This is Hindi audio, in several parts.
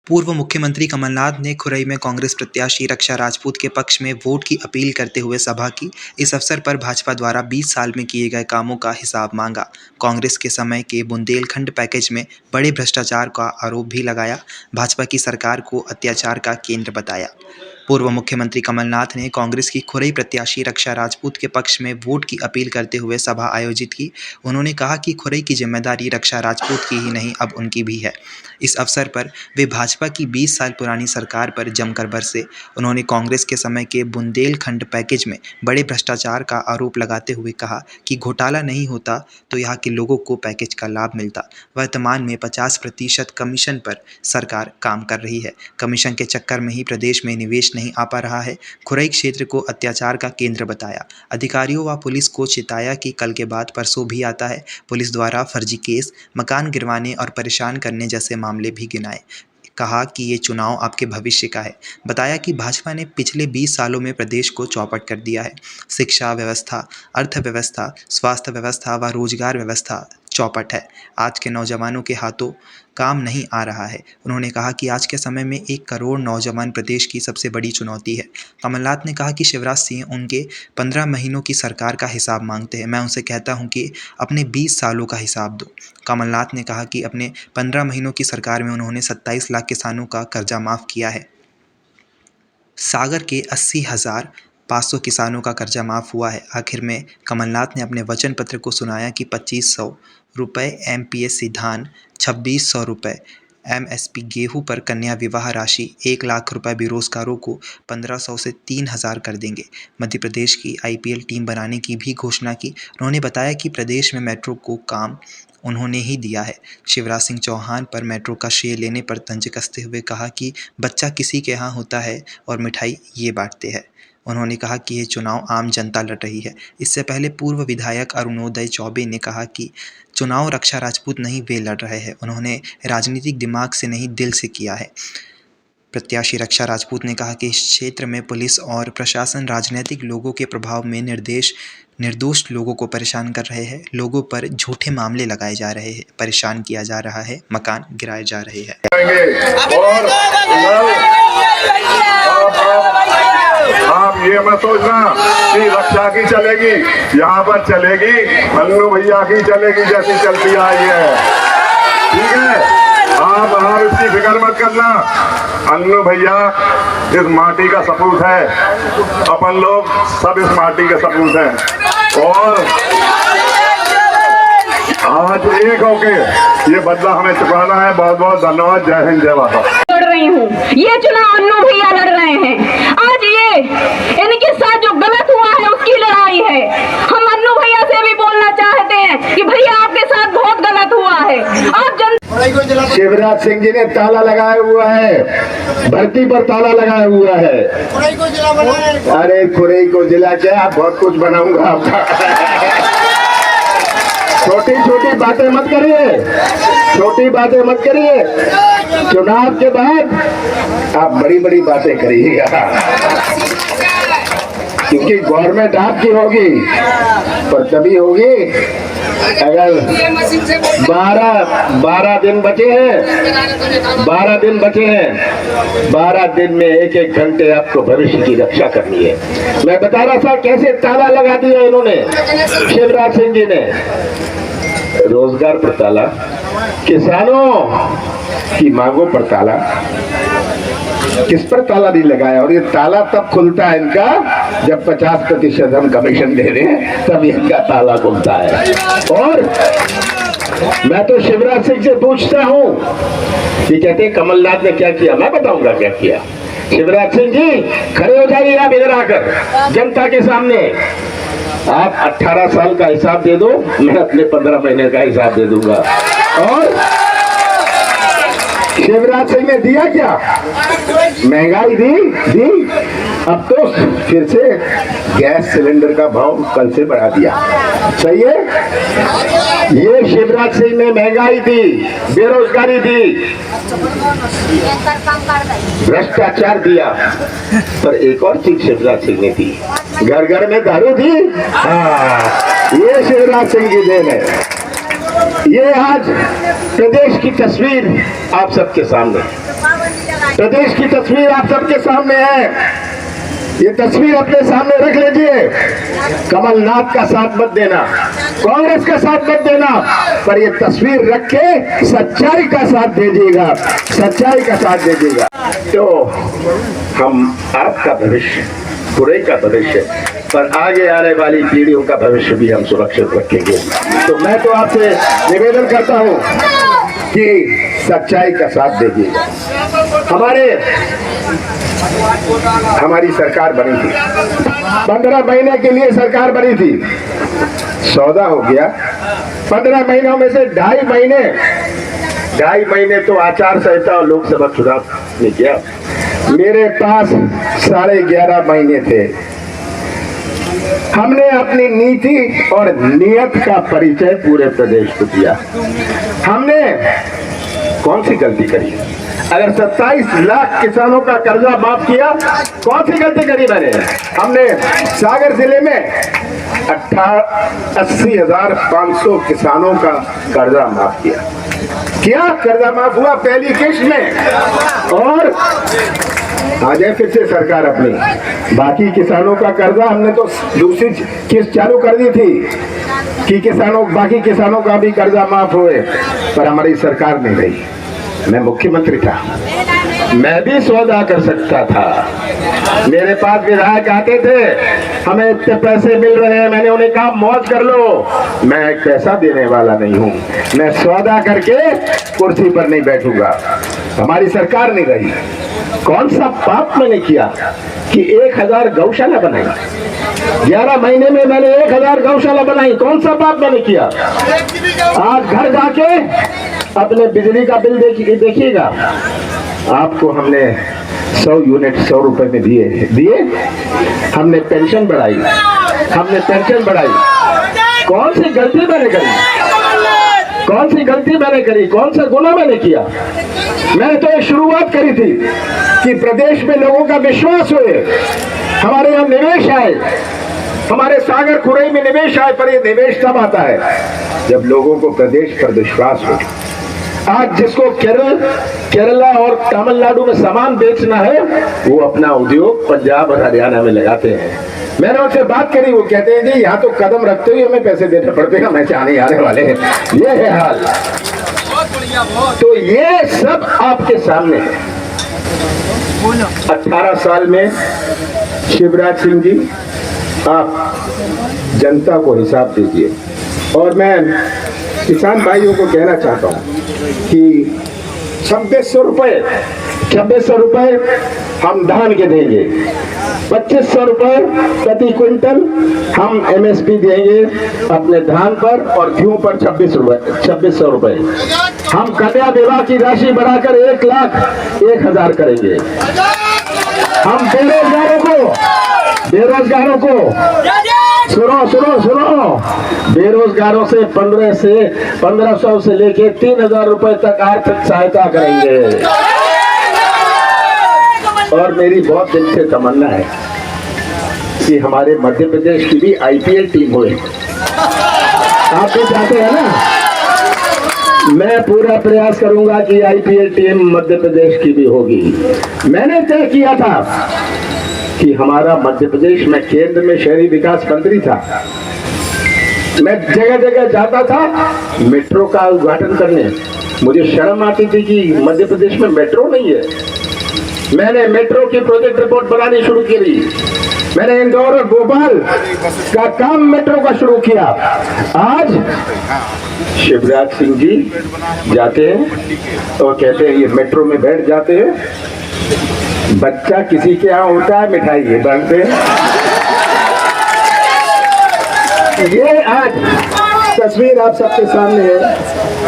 पूर्व मुख्यमंत्री कमलनाथ ने खुरई में कांग्रेस प्रत्याशी रक्षा राजपूत के पक्ष में वोट की अपील करते हुए सभा की। इस अवसर पर भाजपा द्वारा 20 साल में किए गए कामों का हिसाब मांगा। कांग्रेस के समय के बुंदेलखंड पैकेज में बड़े भ्रष्टाचार का आरोप भी लगाया। भाजपा की सरकार को अत्याचार का केंद्र बताया। पूर्व मुख्यमंत्री कमलनाथ ने कांग्रेस की खुरई प्रत्याशी रक्षा राजपूत के पक्ष में वोट की अपील करते हुए सभा आयोजित की। उन्होंने कहा कि खुरई की जिम्मेदारी रक्षा राजपूत की ही नहीं, अब उनकी भी है। इस अवसर पर वे भाजपा की 20 साल पुरानी सरकार पर जमकर बरसे। उन्होंने कांग्रेस के समय के बुंदेलखंड पैकेज में बड़े भ्रष्टाचार का आरोप लगाते हुए कहा कि घोटाला नहीं होता तो यहाँ के लोगों को पैकेज का लाभ मिलता। वर्तमान में 50% कमीशन पर सरकार काम कर रही है। कमीशन के चक्कर में ही प्रदेश में निवेश नहीं आ पा रहा है। खुरई क्षेत्र को अत्याचार का केंद्र बताया। अधिकारियों व पुलिस को चिताया कि कल के बाद परसों भी आता है। पुलिस द्वारा फर्जी केस, मकान गिरवाने और परेशान करने जैसे मामले भी गिनाए। कहा कि ये चुनाव आपके भविष्य का है। बताया कि भाजपा ने पिछले 20 सालों में प्रदेश को चौपट कर दिया है। शिक्षा व्यवस्था, अर्थव्यवस्था, स्वास्थ्य व्यवस्था व रोजगार व्यवस्था चौपट है। आज के नौजवानों के हाथों काम नहीं आ रहा है। उन्होंने कहा कि आज के समय में 1 करोड़ नौजवान प्रदेश की सबसे बड़ी चुनौती है। कमलनाथ ने कहा कि शिवराज सिंह उनके 15 महीनों की सरकार का हिसाब मांगते हैं। मैं उनसे कहता हूं कि अपने 20 सालों का हिसाब दो। कमलनाथ ने कहा कि अपने 15 महीनों की सरकार में उन्होंने 27 लाख किसानों का कर्जा माफ़ किया है। सागर के 80,500 किसानों का कर्जा माफ़ हुआ है। आखिर में कमलनाथ ने अपने वचन पत्र को सुनाया कि 2500 रुपये MPSC धान, 2600 रुपये MSP गेहूं पर कन्या विवाह राशि, 1 लाख रुपए बेरोजगारों को 1500 से 3000 कर देंगे। मध्य प्रदेश की IPL टीम बनाने की भी घोषणा की। उन्होंने बताया कि प्रदेश में मेट्रो को काम उन्होंने ही दिया है। शिवराज सिंह चौहान पर मेट्रो का श्रेय लेने पर तंज कसते हुए कहा कि बच्चा किसी के यहाँ होता है और मिठाई ये बांटते हैं। उन्होंने कहा कि ये चुनाव आम जनता लड़ रही है। इससे पहले पूर्व विधायक अरुणोदय चौबे ने कहा कि चुनाव रक्षा राजपूत नहीं, वे लड़ रहे हैं। उन्होंने राजनीतिक दिमाग से नहीं, दिल से किया है। प्रत्याशी रक्षा राजपूत ने कहा कि इस क्षेत्र में पुलिस और प्रशासन राजनीतिक लोगों के प्रभाव में निर्दोष लोगों को परेशान कर रहे हैं। लोगों पर झूठे मामले लगाए जा रहे हैं, परेशान किया जा रहा है, मकान गिराए जा रहे हैं। आप ये मत सोचना कि रक्षा की चलेगी, यहाँ पर चलेगी मन्नू भैया की चलेगी जैसी चलती आई है। ठीक है, आप इसकी फिक्र मत करना। अन्नू भैया इस माटी का सपूत है, अपन लोग सब इस माटी के सपूत हैं और आज एक होके ये बदला हमें चुकाना है। बहुत बहुत धन्यवाद। जय हिंद, जय माता। लड़ रही हूँ, ये चुनाव अन्नू भैया लड़ रहे हैं। आज ये इनके साथ जो गलत हुआ है उसकी लड़ाई है। हम अन्नू भैया से भी बोलना चाहते हैं कि भैया आपके साथ बहुत गलत हुआ है। आप शिवराज सिंह जी ने ताला लगाया हुआ है, भर्ती पर ताला लगाया हुआ है। अरे खुरई को जिला क्या, बहुत कुछ बनाऊंगा आपका। छोटी छोटी बातें मत करिए, छोटी बातें मत करिए। चुनाव के बाद आप बड़ी बड़ी बातें करिएगा, क्योंकि गवर्नमेंट आपकी होगी पर तभी होगी अगर 12 दिन बचे हैं। 12 दिन बचे हैं। 12 दिन में 1-1 घंटे आपको भविष्य की रक्षा करनी है। मैं बता रहा था कैसे ताला लगा दिया इन्होंने, शिवराज सिंह जी ने। रोजगार पर ताला, किसानों की मांगों पर ताला, किस पर ताला नहीं लगाया। और ये ताला तब खुलता है इनका जब 50% हम कमीशन दे रहे हैं, तब इनका ताला खुलता है। और मैं तो शिवराज सिंह से पूछता हूँ कि कहते हैं कमलनाथ ने क्या किया, मैं बताऊंगा क्या किया। शिवराज सिंह जी खड़े हो जाइए आप इधर आकर जनता के सामने। आप 18 साल का हिसाब दे दो, मैं अपने 15 महीने का हिसाब दे दूंगा। और शिवराज सिंह ने दिया क्या? महंगाई दी। अब तो फिर से गैस सिलेंडर का भाव कल से बढ़ा दिया। सही है, ये शिवराज सिंह ने महंगाई दी, बेरोजगारी दी, भ्रष्टाचार दिया। पर एक और चीज शिवराज सिंह ने दी, घर घर में दारू दी। हाँ, ये शिवराज सिंह की देन है। ये आज प्रदेश की तस्वीर आप सबके सामने। प्रदेश की तस्वीर आप सबके सामने है। ये तस्वीर अपने सामने रख लीजिए। कमलनाथ का साथ मत देना, कांग्रेस का साथ मत देना, पर ये तस्वीर रख के सच्चाई का साथ दीजिएगा, सच्चाई का साथ दीजिएगा। तो हम आपका भविष्य, पूरे का भविष्य, पर आगे आने वाली पीढ़ियों का भविष्य भी हम सुरक्षित रखेंगे। तो मैं तो आपसे निवेदन करता हूँ कि सच्चाई का साथ दीजिएगा। हमारी सरकार बनी थी, 15 महीने के लिए सरकार बनी थी, सौदा हो गया। 15 महीनों में से 2.5 महीने तो आचार संहिता और लोकसभा चुनाव ने किया। मेरे पास 11.5 महीने थे। हमने अपनी नीति और नियत का परिचय पूरे प्रदेश को दिया। हमने कौन सी गलती करी? अगर 27 लाख किसानों का कर्जा माफ किया, कौन सी गलती करी मैंने? हमने सागर जिले में 80,500 किसानों का कर्जा माफ किया। कर्जा माफ हुआ पहली किश्त में, और आ जाए फिर से सरकार अपनी। बाकी किसानों का कर्जा हमने तो दूसरी किस्त चालू कर दी थी कि बाकी किसानों का भी कर्जा माफ हुए, पर हमारी सरकार नहीं रही। मैं मुख्यमंत्री था, मैं भी सौदा कर सकता था। मेरे पास विधायक आते थे, हमें इतने पैसे मिल रहे हैं, मैंने उन्हें कहा मौज कर लो, मैं पैसा देने वाला नहीं हूँ, मैं सौदा करके कुर्सी पर नहीं बैठूंगा। हमारी सरकार नहीं रही। कौन सा पाप मैंने किया कि 1000 गौशाला बनाई? 11 महीने में मैंने 1000 गौशाला बनाई। कौन सा पाप मैंने किया? आज घर जाके अपने बिजली का बिल देखिएगा, आपको हमने 100 यूनिट 100 रुपए में दिए। हमने पेंशन बढ़ाई, कौन सी गलती मैंने करी? कौन सा गुनाह मैंने किया? मैंने तो एक शुरुआत करी थी कि प्रदेश में लोगों का विश्वास हुए, हमारे यहाँ निवेश आए, हमारे सागर खुरई में निवेश आए। पर ये निवेश तब आता है जब लोगों को प्रदेश पर विश्वास हो। आज जिसको केरला और तमिलनाडु में सामान बेचना है, वो अपना उद्योग पंजाब और हरियाणा में लगाते हैं। मैंने उनसे बात करी, वो कहते हैं जी यहाँ तो कदम रखते हुए हमें पैसे देने पड़ते हैं, हमें चाहे आने वाले हैं। ये है हाल। तो ये सब आपके सामने है। 18 साल में शिवराज सिंह जी, आप जनता को हिसाब दीजिए। और मैं किसान भाइयों को कहना चाहता हूँ कि 2600 रुपए हम धान के देंगे, 2500 रुपए प्रति क्विंटल हम एमएसपी देंगे अपने धान पर, और गेहूं पर 2600 रुपए। हम कन्या विवाह की राशि बढ़ाकर 1,01,000 करेंगे। हम बेरोजगारों को सुनो, बेरोजगारों से 1500 से लेके 3000 रुपए तक आर्थिक सहायता करेंगे। और मेरी बहुत दिल से तमन्ना है कि हमारे मध्य प्रदेश की भी आईपीएल टीम होए। आप भी चाहते हैं ना? मैं पूरा प्रयास करूंगा कि आईपीएल टीम मध्य प्रदेश की भी होगी। मैंने तय किया था कि हमारा मध्य प्रदेश में केंद्र में शहरी विकास मंत्री था, मैं जगह जगह जाता था मेट्रो का उद्घाटन करने। मुझे शर्म आती थी कि मध्य प्रदेश में मेट्रो नहीं है। मैंने मेट्रो की प्रोजेक्ट रिपोर्ट बनानी शुरू की। मैंने इंदौर और भोपाल का काम मेट्रो का शुरू किया। आज शिवराज सिंह जी जाते हैं और कहते हैं ये मेट्रो में बैठ जाते हैं, बच्चा किसी के यहाँ होता है, मिठाई ये बांटते हैं। ये आज तस्वीर आप सबके सामने है।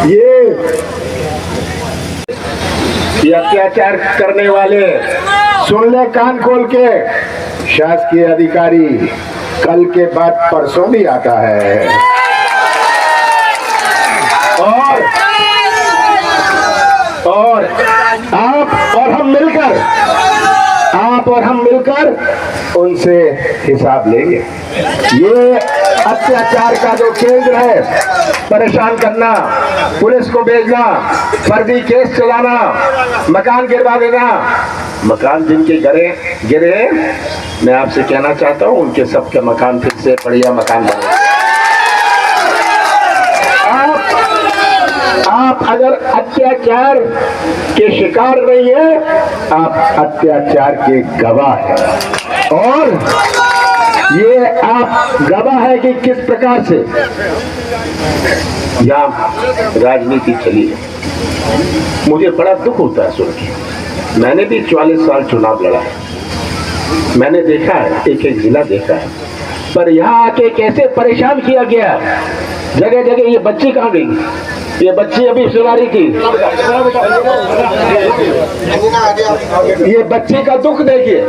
ये अत्याचार करने वाले सुन ले कान खोल के, शासकीय अधिकारी कल के बाद परसों भी आता है। और आप और हम मिलकर उनसे हिसाब लेंगे। ये अत्याचार का जो केंद्र है, परेशान करना, पुलिस को भेजना, फर्जी केस चलाना, मकान गिरवा देना, मकान जिनके गिरे, मैं आपसे कहना चाहता हूं उनके सबके मकान फिर से बढ़िया मकान बने। आप अगर अत्याचार के शिकार नहीं है, आप अत्याचार के गवाह हैं। और ये आप गवाह है कि किस प्रकार से यहाँ राजनीति चली है। मुझे बड़ा दुख होता है सुन के। मैंने भी 44 साल चुनाव लड़ा है, मैंने देखा है, एक एक जिला देखा है, पर यहाँ आके कैसे परेशान किया गया। जगह जगह ये बच्ची कहाँ गई? ये बच्ची अभी सुना रही थी, ये बच्ची का दुख देखिए।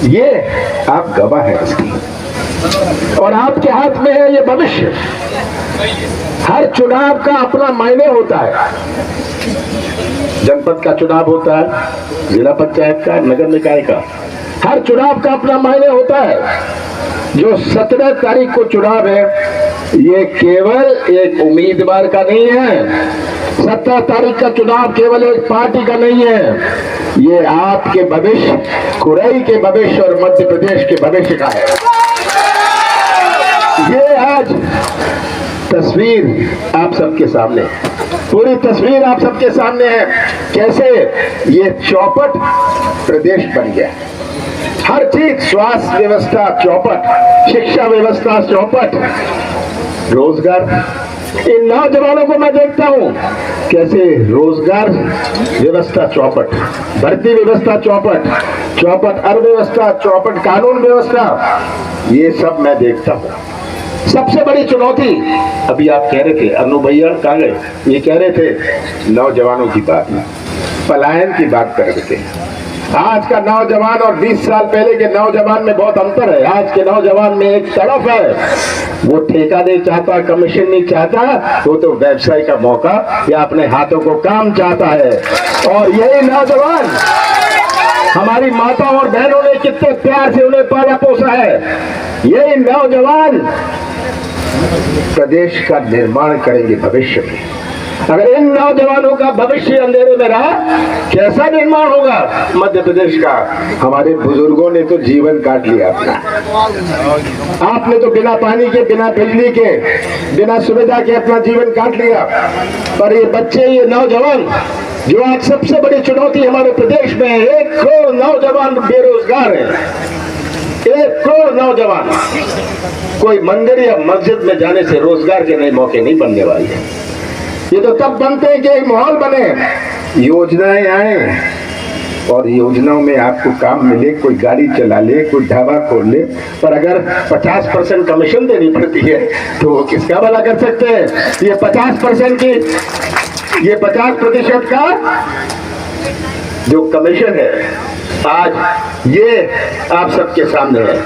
ये आप गवाह है इसकी, और आपके हाथ में है ये भविष्य। हर चुनाव का अपना मायने होता है। जनपद का चुनाव होता है, जिला पंचायत का, नगर निकाय का, हर चुनाव का अपना मायने होता है। जो 17 तारीख को चुनाव है, ये केवल एक उम्मीदवार का नहीं है। 17 तारीख का चुनाव केवल एक पार्टी का नहीं है, ये आपके भविष्य, कुरई के भविष्य और मध्य प्रदेश के भविष्य का है। ये आज तस्वीर आप सबके सामने है, पूरी तस्वीर आप सबके सामने है, कैसे ये चौपट प्रदेश बन गया। हर चीज, स्वास्थ्य व्यवस्था चौपट, शिक्षा व्यवस्था चौपट, रोजगार। इन नौजवानों को मैं देखता हूं कैसे रोजगार व्यवस्था चौपट, भर्ती व्यवस्था चौपट, अर्थव्यवस्था चौपट, कानून व्यवस्था, ये सब मैं देखता हूं। सबसे बड़ी चुनौती, अभी आप कह रहे थे, अनु भैया कहाँ गए, ये कह रहे थे नौजवानों की बात, पलायन की बात कर रहे थे। आज का नौजवान और 20 साल पहले के नौजवान में बहुत अंतर है। आज के नौजवान में एक तरफ है, वो ठेका नहीं चाहता, कमीशन नहीं चाहता, वो तो व्यवसाय का मौका या अपने हाथों को काम चाहता है। और यही नौजवान, हमारी माता और बहनों ने कितने प्यार से उन्हें पाला पोसा है, यही नौजवान प्रदेश का निर्माण करेंगे भविष्य में। अगर इन नौजवानों का भविष्य अंधेरे में रहा, कैसा निर्माण होगा मध्य प्रदेश का? हमारे बुजुर्गों ने तो जीवन काट लिया अपना, आपने तो बिना पानी के, बिना बिजली के, बिना सुविधा के अपना जीवन काट लिया। पर ये बच्चे, ये नौजवान, जो आज सबसे बड़ी चुनौती हमारे प्रदेश में है, 1 करोड़ नौजवान बेरोजगार है। 1 करोड़ नौजवान, कोई मंदिर या मस्जिद में जाने से रोजगार के नए मौके नहीं बनने वाले हैं। ये तो तब बनते हैं कि एक माहौल बने, योजनाएं आए, और योजनाओं में आपको काम मिले, कोई गाड़ी चला ले, कोई ढाबा खोल ले, पर अगर 50% कमीशन देनी पड़ती है तो वो किसका भला कर सकते हैं? ये 50% की, ये 50% का जो कमीशन है, आज ये आप सबके सामने है।